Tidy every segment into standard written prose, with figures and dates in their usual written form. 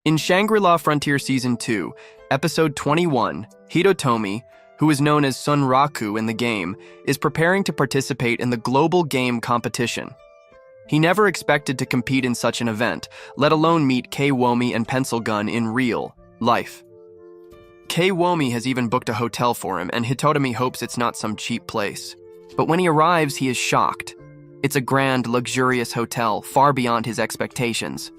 In Shangri-La Frontier Season 2, Episode 21, Hitotomi, who is known as Sunraku in the game, is preparing to participate in the global game competition. He never expected to compete in such an event, let alone meet Kwomi and Pencilgon in real life. Kwomi has even booked a hotel for him, and Hitotomi hopes it's not some cheap place. But when he arrives, he is shocked. It's a grand, luxurious hotel, far beyond his expectations.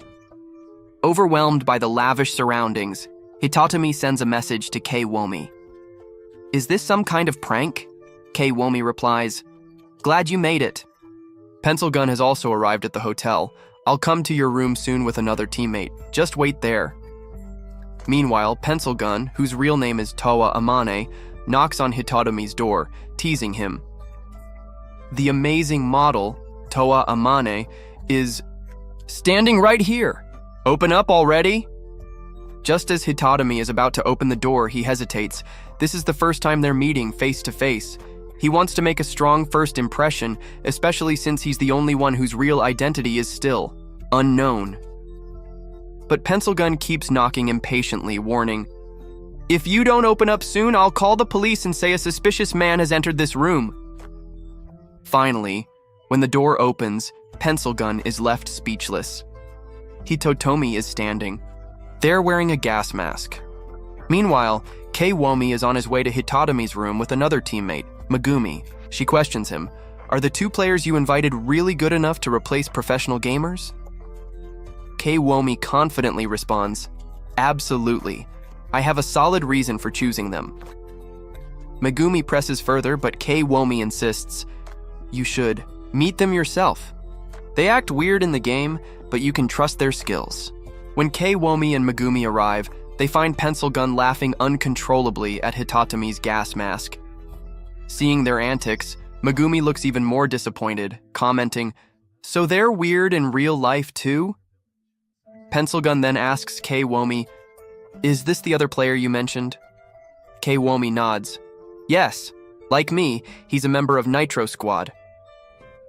Overwhelmed by the lavish surroundings, Hitotomi sends a message to Kwomi. "Is this some kind of prank?" Kwomi replies, "Glad you made it." Pencilgon has also arrived at the hotel. "I'll come to your room soon with another teammate. Just wait there." Meanwhile, Pencilgon, whose real name is Towa Amane, knocks on Hitotomi's door, teasing him. The amazing model, Towa Amane, is standing right here. "Open up already?" Just as Hitotomi is about to open the door, he hesitates. This is the first time they're meeting face to face. He wants to make a strong first impression, especially since he's the only one whose real identity is still unknown. But Pencilgon keeps knocking impatiently, warning, "If you don't open up soon, I'll call the police and say a suspicious man has entered this room." Finally, when the door opens, Pencilgon is left speechless. Hitotomi is standing. They're wearing a gas mask. Meanwhile, Kwomi is on his way to Hitotomi's room with another teammate, Megumi. She questions him, "Are the two players you invited really good enough to replace professional gamers?" Kwomi confidently responds, "Absolutely. I have a solid reason for choosing them." Megumi presses further, but Kwomi insists, "You should meet them yourself. They act weird in the game, but you can trust their skills." When Kwomi and Megumi arrive, they find Pencilgon laughing uncontrollably at Hitotomi's gas mask. Seeing their antics, Megumi looks even more disappointed, commenting, "So they're weird in real life too?" Pencilgon then asks Kwomi, "Is this the other player you mentioned?" Kwomi nods. "Yes, like me, he's a member of Nitro Squad."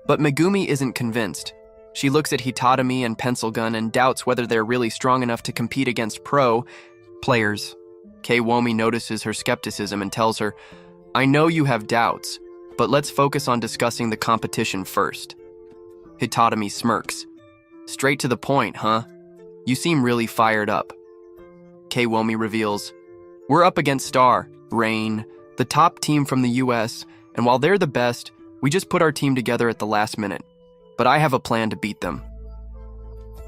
But Megumi isn't convinced. She looks at Hitotomi and Pencilgon and doubts whether they're really strong enough to compete against pro players. Kwomi notices her skepticism and tells her, "I know you have doubts, but let's focus on discussing the competition first." Hitotomi smirks. "Straight to the point, huh? You seem really fired up." Kwomi reveals, "We're up against Star, Rain, the top team from the US, and while they're the best, we just put our team together at the last minute. But I have a plan to beat them."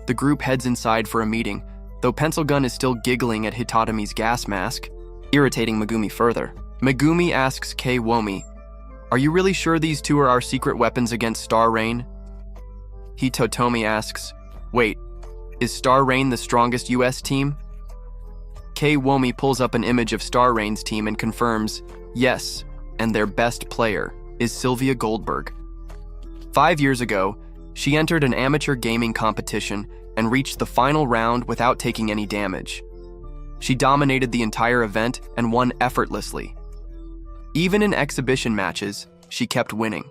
The group heads inside for a meeting, though Pencilgon is still giggling at Hitotomi's gas mask, irritating Megumi further. Megumi asks Kwomi, "Are you really sure these two are our secret weapons against Star Rain?" Hitotomi asks, "Wait, is Star Rain the strongest US team?" Kwomi pulls up an image of Star Rain's team and confirms, yes, and their best player is Sylvia Goldberg. 5 years ago, she entered an amateur gaming competition and reached the final round without taking any damage. She dominated the entire event and won effortlessly. Even in exhibition matches, she kept winning.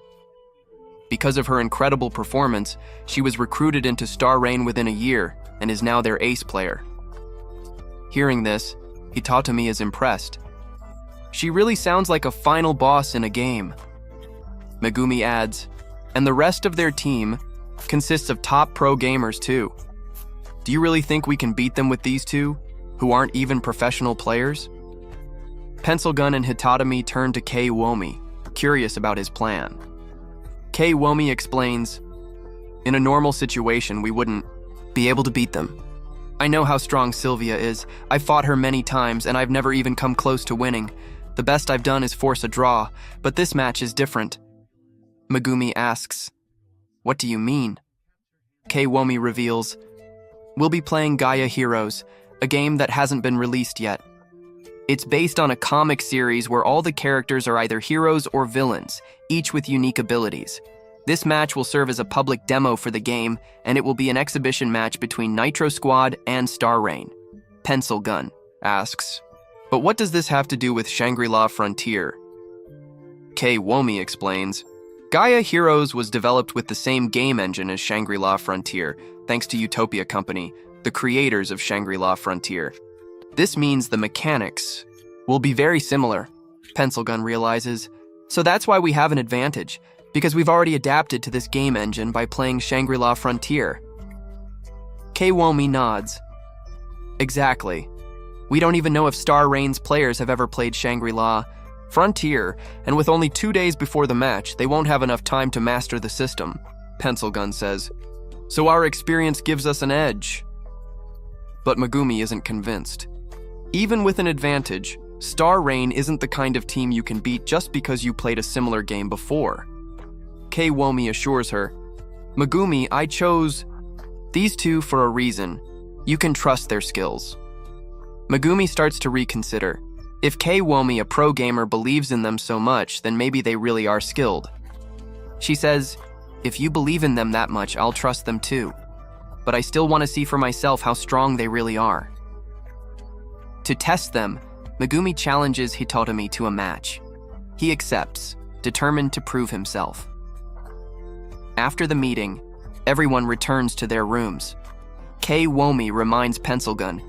Because of her incredible performance, she was recruited into Star Rain within a year and is now their ace player. Hearing this, Hitotomi is impressed. "She really sounds like a final boss in a game." Megumi adds, "And the rest of their team consists of top pro gamers too. Do you really think we can beat them with these two, who aren't even professional players?" Pencilgon and Hitotomi turn to Kwomi, curious about his plan. Kwomi explains, "In a normal situation, we wouldn't be able to beat them. I know how strong Sylvia is. I've fought her many times, and I've never even come close to winning. The best I've done is force a draw, but this match is different." Megumi asks, "What do you mean?" Kwomi reveals, "We'll be playing Gaia Heroes, a game that hasn't been released yet. It's based on a comic series where all the characters are either heroes or villains, each with unique abilities. This match will serve as a public demo for the game, and it will be an exhibition match between Nitro Squad and Star Rain." Pencilgon asks, "But what does this have to do with Shangri-La Frontier?" Kwomi explains, "Gaia Heroes was developed with the same game engine as Shangri-La Frontier, thanks to Utopia Company, the creators of Shangri-La Frontier. This means the mechanics will be very similar, Pencilgon realizes. So that's why we have an advantage, because we've already adapted to this game engine by playing Shangri-La Frontier. Kiwomi nods. Exactly. We don't even know if Star Reign's players have ever played Shangri-La Frontier, and with only 2 days before the match, they won't have enough time to master the system, Pencilgon says. So our experience gives us an edge. But Megumi isn't convinced. Even with an advantage, Star Reign isn't the kind of team you can beat just because you played a similar game before. Kiwomi assures her, Megumi, I chose these two for a reason. You can trust their skills. Megumi starts to reconsider. If Kiwomi, a pro gamer, believes in them so much, then maybe they really are skilled. She says, if you believe in them that much, I'll trust them too. But I still want to see for myself how strong they really are. To test them, Megumi challenges Hitotomi to a match. He accepts, determined to prove himself. After the meeting, everyone returns to their rooms. Kiwomi reminds Pencilgon,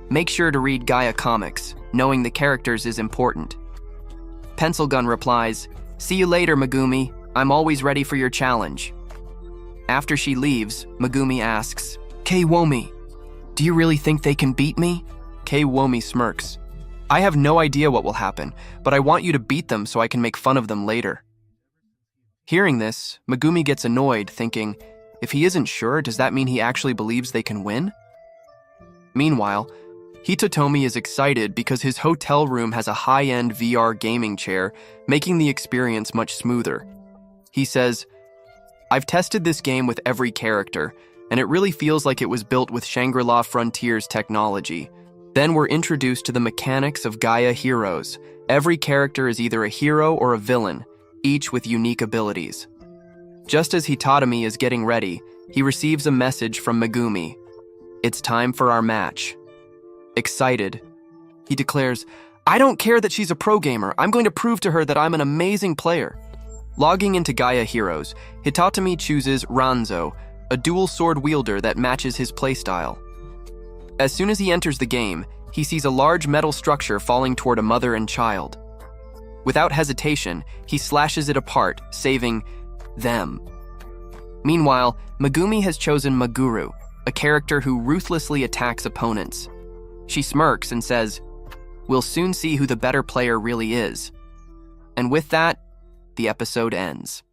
make sure to read Gaia comics, knowing the characters is important. Pencilgon replies, see you later, Megumi. I'm always ready for your challenge. After she leaves, Megumi asks, Kiwomi, do you really think they can beat me? Kiwomi smirks. I have no idea what will happen, but I want you to beat them so I can make fun of them later. Hearing this, Megumi gets annoyed, thinking, if he isn't sure, does that mean he actually believes they can win? Meanwhile, Hitotomi is excited because his hotel room has a high-end VR gaming chair, making the experience much smoother. He says, I've tested this game with every character, and it really feels like it was built with Shangri-La Frontier's technology. Then we're introduced to the mechanics of Gaia heroes. Every character is either a hero or a villain, each with unique abilities. Just as Hitotomi is getting ready, he receives a message from Megumi. It's time for our match. Excited, he declares, I don't care that she's a pro gamer. I'm going to prove to her that I'm an amazing player. Logging into Gaia Heroes, Hitotomi chooses Ranzo, a dual sword wielder that matches his playstyle. As soon as he enters the game, he sees a large metal structure falling toward a mother and child. Without hesitation, he slashes it apart, saving them. Meanwhile, Megumi has chosen Maguru, a character who ruthlessly attacks opponents. She smirks and says, we'll soon see who the better player really is. And with that, the episode ends.